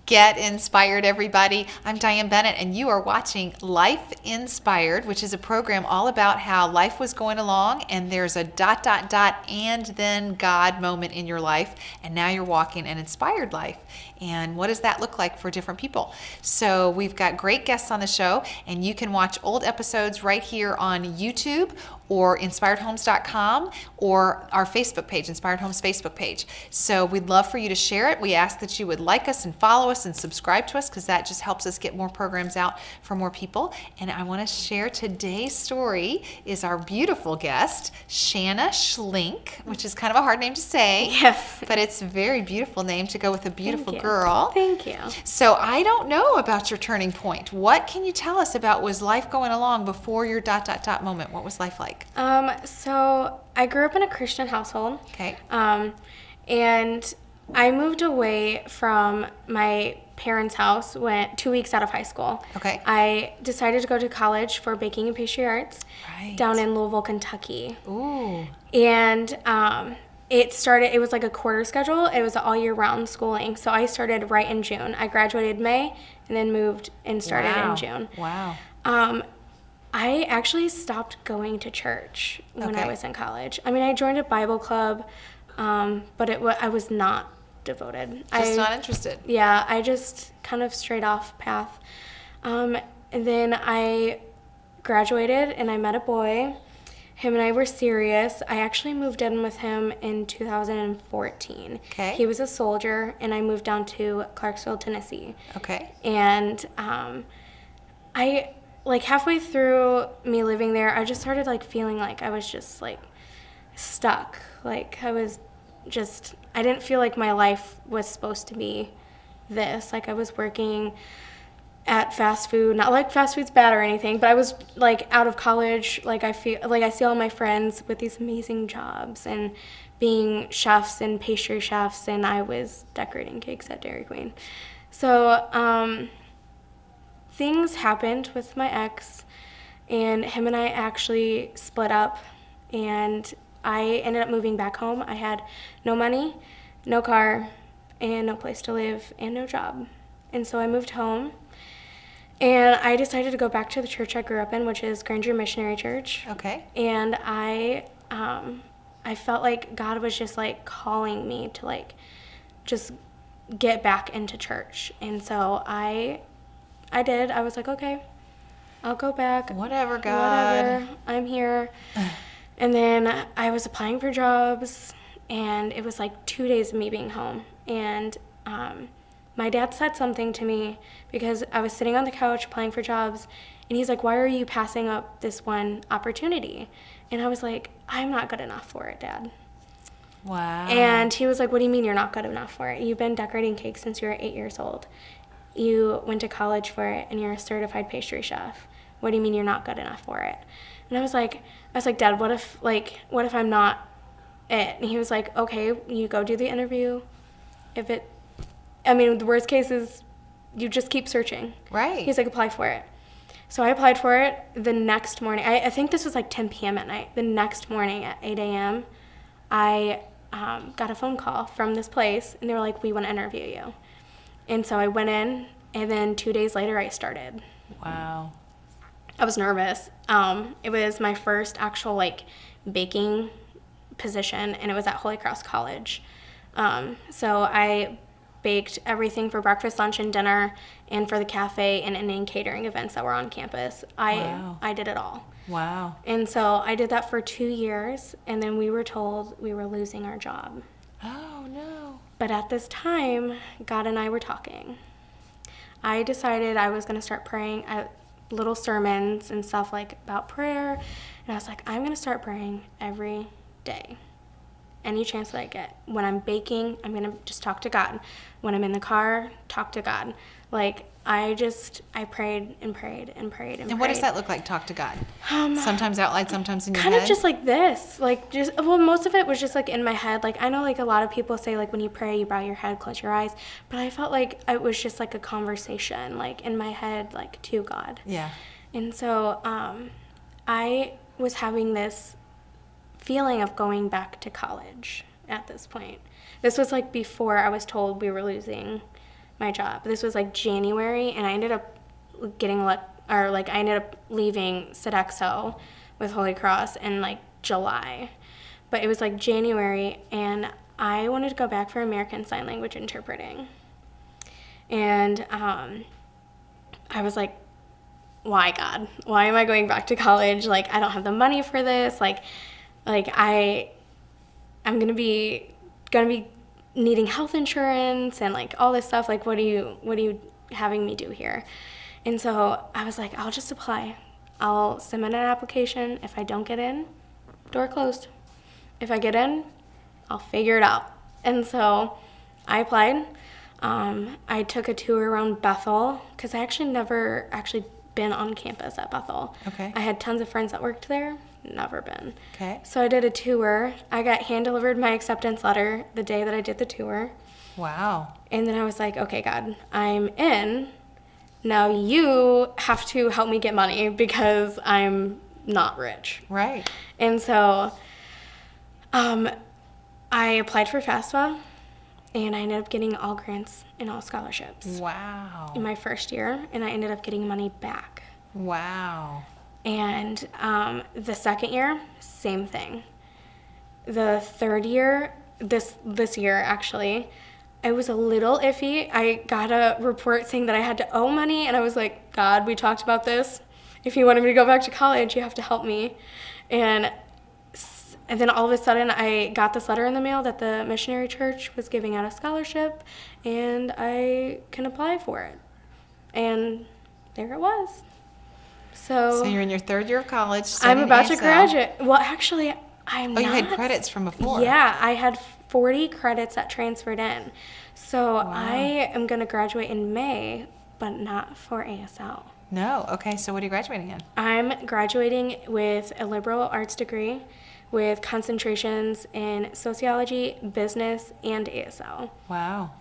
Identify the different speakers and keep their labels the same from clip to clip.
Speaker 1: Get inspired, everybody. I'm Diane Bennett, and you are watching Life Inspired, which is a program all about how life was going along, and there's a ... and then God moment in your life, and now you're walking an inspired life. And what does that look like for different people? So we've got great guests on the show, and you can watch old episodes right here on YouTube or inspiredhomes.com or our Facebook page, Inspired Homes Facebook page. So we'd love for you to share it. We ask that you would like us and follow us and subscribe to us, because that just helps us get more programs out for more people. And I want to share today's story is our beautiful guest, Shanna Shlink, which is kind of a hard name to say.
Speaker 2: Yes.
Speaker 1: But it's a very beautiful name to go with a beautiful girl.
Speaker 2: Thank you.
Speaker 1: So I don't know about your turning point. What can you tell us about, was life going along before your ... moment? What was life like?
Speaker 2: So I grew up in a Christian household.
Speaker 1: Okay.
Speaker 2: And I moved away from my parents' house 2 weeks out of high school.
Speaker 1: Okay.
Speaker 2: I decided to go to college for baking and pastry arts down in Louisville, Kentucky.
Speaker 1: Ooh.
Speaker 2: And it was like a quarter schedule. It was all year round schooling. So I started right in June. I graduated May and then moved and started in June.
Speaker 1: Wow.
Speaker 2: I actually stopped going to church when I was in college. I mean, I joined a Bible club, but I was not devoted.
Speaker 1: Just not interested.
Speaker 2: Yeah, I just kind of strayed off path. And then I graduated and I met a boy. Him and I were serious. I actually moved in with him in 2014.
Speaker 1: Okay.
Speaker 2: He was a soldier, and I moved down to Clarksville, Tennessee.
Speaker 1: Okay.
Speaker 2: And halfway through me living there, I just started feeling like I was just stuck. I didn't feel like my life was supposed to be this. I was working at fast food, not like fast food's bad or anything, but I was out of college. I see all my friends with these amazing jobs and being chefs and pastry chefs, and I was decorating cakes at Dairy Queen. So things happened with my ex, and him and I actually split up, and I ended up moving back home. I had no money, no car, and no place to live, and no job. And so I moved home, and I decided to go back to the church I grew up in, which is Granger Missionary Church.
Speaker 1: Okay.
Speaker 2: And I felt like God was just calling me to just get back into church. And so I did. I was like, okay, I'll go back.
Speaker 1: Whatever, God.
Speaker 2: Whatever. I'm here. And then I was applying for jobs, and it was 2 days of me being home. And my dad said something to me because I was sitting on the couch applying for jobs, and he's like, why are you passing up this one opportunity? And I was like, I'm not good enough for it, Dad.
Speaker 1: Wow.
Speaker 2: And he was like, what do you mean you're not good enough for it? You've been decorating cakes since you were 8 years old. You went to college for it, and you're a certified pastry chef. What do you mean you're not good enough for it? And I was like, Dad, what if I'm not it? And he was like, okay, you go do the interview. The worst case is you just keep searching.
Speaker 1: Right.
Speaker 2: He's like, apply for it. So I applied for it the next morning. I think this was 10 p.m. at night. The next morning at 8 a.m., I got a phone call from this place, and they were like, we want to interview you. And so I went in, and then 2 days later, I started.
Speaker 1: Wow.
Speaker 2: I was nervous. It was my first actual baking position, and it was at Holy Cross College. So I baked everything for breakfast, lunch, and dinner, and for the cafe and any catering events that were on campus. I did it all.
Speaker 1: Wow.
Speaker 2: And so I did that for 2 years, and then we were told we were losing our job.
Speaker 1: Oh, no.
Speaker 2: But at this time, God and I were talking. I decided I was going to start praying at little sermons and stuff about prayer. And I was like, I'm going to start praying every day. Any chance that I get. When I'm baking, I'm going to just talk to God. When I'm in the car, talk to God. I prayed and prayed and prayed and prayed.
Speaker 1: And what does that look like, talk to God? Sometimes out loud, sometimes in your head?
Speaker 2: Kind of just like this. Most of it was just in my head. I know a lot of people say when you pray, you bow your head, close your eyes. But I felt like it was just a conversation, in my head, to God.
Speaker 1: Yeah.
Speaker 2: And so I was having this feeling of going back to college at this point. This was before I was told we were losing my job. This was like January, and I ended up I ended up leaving Sodexo with Holy Cross in like July. But it was like January, and I wanted to go back for American Sign Language interpreting. And I was like, why, God? Why am I going back to college? Like, I don't have the money for this. Like I'm gonna be needing health insurance and like all this stuff. Like, what are you having me do here? And so I was like, I'll just apply. I'll submit an application. If I don't get in, door closed. If I get in, I'll figure it out. And so I applied. I took a tour around Bethel because I actually never been on campus at Bethel.
Speaker 1: Okay.
Speaker 2: I had tons of friends that worked there. Never been.
Speaker 1: Okay.
Speaker 2: So I did a tour. I got hand-delivered my acceptance letter the day that I did the tour.
Speaker 1: Wow.
Speaker 2: And then I was like, okay, God, I'm in. Now you have to help me get money because I'm not rich.
Speaker 1: Right.
Speaker 2: And so I applied for FAFSA, and I ended up getting all grants and all scholarships.
Speaker 1: Wow.
Speaker 2: In my first year, and I ended up getting money back.
Speaker 1: Wow.
Speaker 2: And the second year, same thing. The third year, this year actually, I was a little iffy. I got a report saying that I had to owe money, and I was like, God, we talked about this. If you wanted me to go back to college, you have to help me. And then all of a sudden, I got this letter in the mail that the missionary church was giving out a scholarship, and I can apply for it. And there it was. So
Speaker 1: you're in your third year of college.
Speaker 2: I'm about to
Speaker 1: ASL.
Speaker 2: graduate. Well, actually, I'm not.
Speaker 1: Oh, you had credits from before.
Speaker 2: Yeah, I had 40 credits that transferred in. So
Speaker 1: Wow.
Speaker 2: I am going to graduate in May, but not for ASL.
Speaker 1: No. Okay. So what are you graduating in?
Speaker 2: I'm graduating with a liberal arts degree with concentrations in sociology, business, and ASL.
Speaker 1: Wow.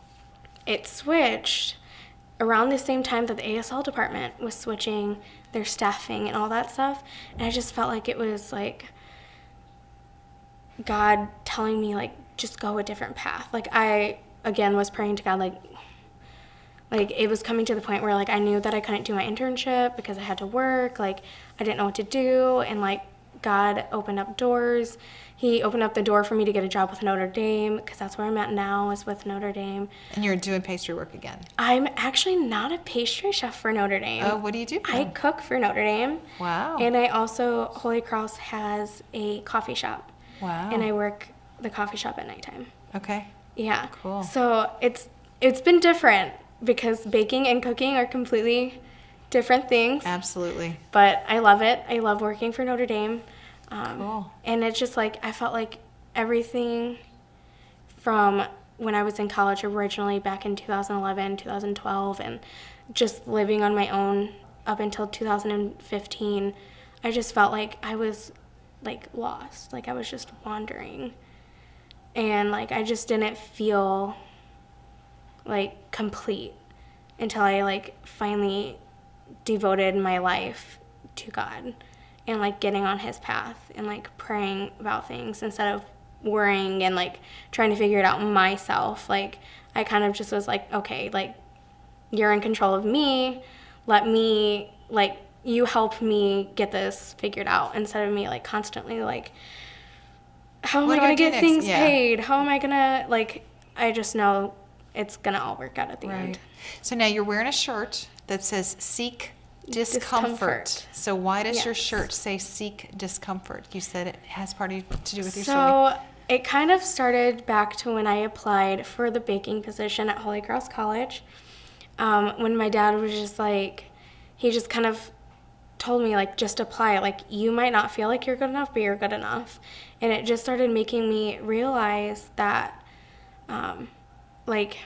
Speaker 2: It switched around the same time that the ASL department was switching their staffing and all that stuff. And I just felt like it was like God telling me, like, just go a different path. Like, I, again, was praying to God, like it was coming to the point where, like, I knew that I couldn't do my internship because I had to work. Like, I didn't know what to do. And, like, God opened up doors. He opened up the door for me to get a job with Notre Dame because that's where I'm at now, is with Notre Dame.
Speaker 1: And you're doing pastry work again.
Speaker 2: I'm actually not a pastry chef for Notre Dame.
Speaker 1: Oh, what do you do for
Speaker 2: I
Speaker 1: them?
Speaker 2: cook for Notre Dame.
Speaker 1: Wow.
Speaker 2: And I also, Holy Cross has a coffee shop.
Speaker 1: Wow.
Speaker 2: And I work the coffee shop at nighttime.
Speaker 1: Okay.
Speaker 2: Yeah.
Speaker 1: Cool.
Speaker 2: So it's been different because baking and cooking are completely different things.
Speaker 1: Absolutely.
Speaker 2: But I love it. I love working for Notre Dame.
Speaker 1: Cool.
Speaker 2: And it's just like, I felt like everything from when I was in college originally back in 2011, 2012, and just living on my own up until 2015, I just felt like I was like lost. Like I was just wandering. And like I just didn't feel like complete until I like finally devoted my life to God and like getting on his path and like praying about things instead of worrying and like trying to figure it out myself. Like I kind of just was like, okay, like you're in control of me. Let me, like, you help me get this figured out instead of me like constantly like, how am I going to get things paid? How am I going to, like, I just know it's going to all work out at the end.
Speaker 1: So now you're wearing a shirt that says Seek Discomfort. So why does your shirt say Seek Discomfort? You said it has to do with your story.
Speaker 2: So it kind of started back to when I applied for the baking position at Holy Cross College. When my dad was just like, he just kind of told me, like, just apply. Like, you might not feel like you're good enough, but you're good enough. And it just started making me realize that, like,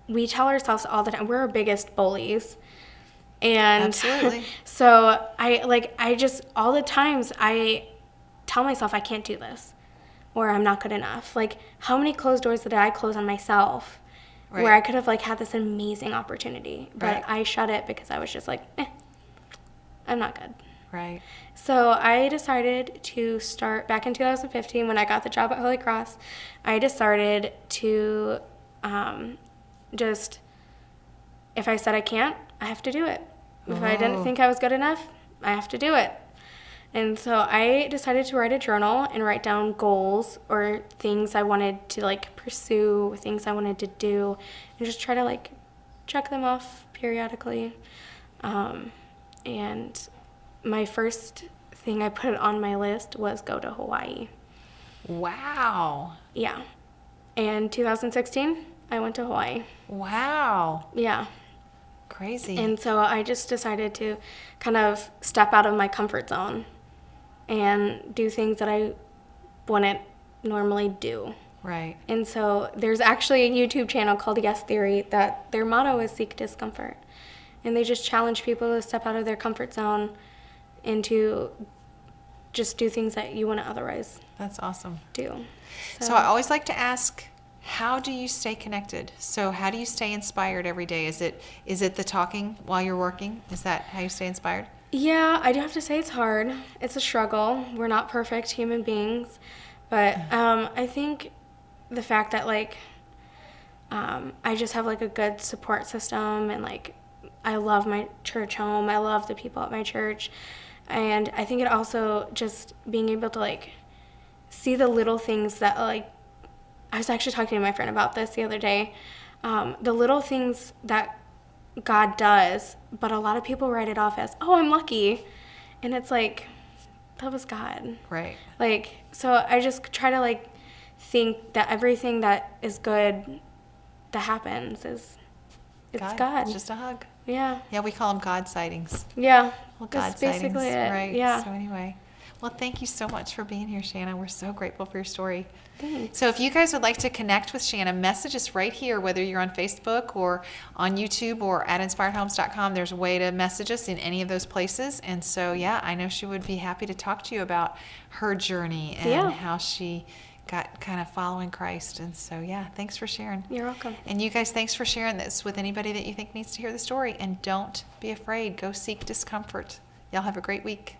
Speaker 2: we tell ourselves all the time, we're our biggest bullies. And
Speaker 1: Absolutely.
Speaker 2: So I just, all the times I tell myself I can't do this or I'm not good enough. Like, how many closed doors did I close on myself where I could have, like, had this amazing opportunity, but I shut it because I was just like, I'm not good.
Speaker 1: Right.
Speaker 2: So I decided to start, back in 2015 when I got the job at Holy Cross, I decided to just if I said I can't, I have to do it. If I
Speaker 1: Oh.
Speaker 2: didn't think I was good enough, I have to do it. And so I decided to write a journal and write down goals or things I wanted to like pursue, things I wanted to do, and just try to like check them off periodically. And my first thing I put on my list was go to Hawaii.
Speaker 1: Wow.
Speaker 2: Yeah. And 2016, I went to Hawaii.
Speaker 1: Wow.
Speaker 2: Yeah.
Speaker 1: Crazy.
Speaker 2: And so I just decided to kind of step out of my comfort zone and do things that I wouldn't normally do.
Speaker 1: Right.
Speaker 2: And so there's actually a YouTube channel called Yes Theory that their motto is seek discomfort. And they just challenge people to step out of their comfort zone and to just do things that you wouldn't otherwise
Speaker 1: That's awesome.
Speaker 2: do.
Speaker 1: So I always like to ask, how do you stay connected? So how do you stay inspired every day? Is it the talking while you're working? Is that how you stay inspired?
Speaker 2: Yeah, I do have to say it's hard. It's a struggle. We're not perfect human beings. But I think the fact that, like, I just have, like, a good support system and, like, I love my church home. I love the people at my church. And I think it also just being able to, like, see the little things that, like, I was actually talking to my friend about this the other day. The little things that God does, but a lot of people write it off as, oh, I'm lucky. And it's like, that was God.
Speaker 1: Right.
Speaker 2: Like, so I just try to, like, think that everything that is good that happens is, it's God.
Speaker 1: Just a hug.
Speaker 2: Yeah.
Speaker 1: Yeah, we call them God sightings.
Speaker 2: Yeah.
Speaker 1: Well, God
Speaker 2: That's basically
Speaker 1: sightings.
Speaker 2: it.
Speaker 1: Right.
Speaker 2: Yeah.
Speaker 1: So anyway, well, thank you so much for being here, Shanna. We're so grateful for your story.
Speaker 2: Thanks.
Speaker 1: So if you guys would like to connect with Shanna, message us right here, whether you're on Facebook or on YouTube or at inspiredhomes.com. There's a way to message us in any of those places. And so, yeah, I know she would be happy to talk to you about her journey and how she got kind of following Christ. And so, yeah, thanks for sharing.
Speaker 2: You're welcome.
Speaker 1: And you guys, thanks for sharing this with anybody that you think needs to hear the story. And don't be afraid. Go seek discomfort. Y'all have a great week.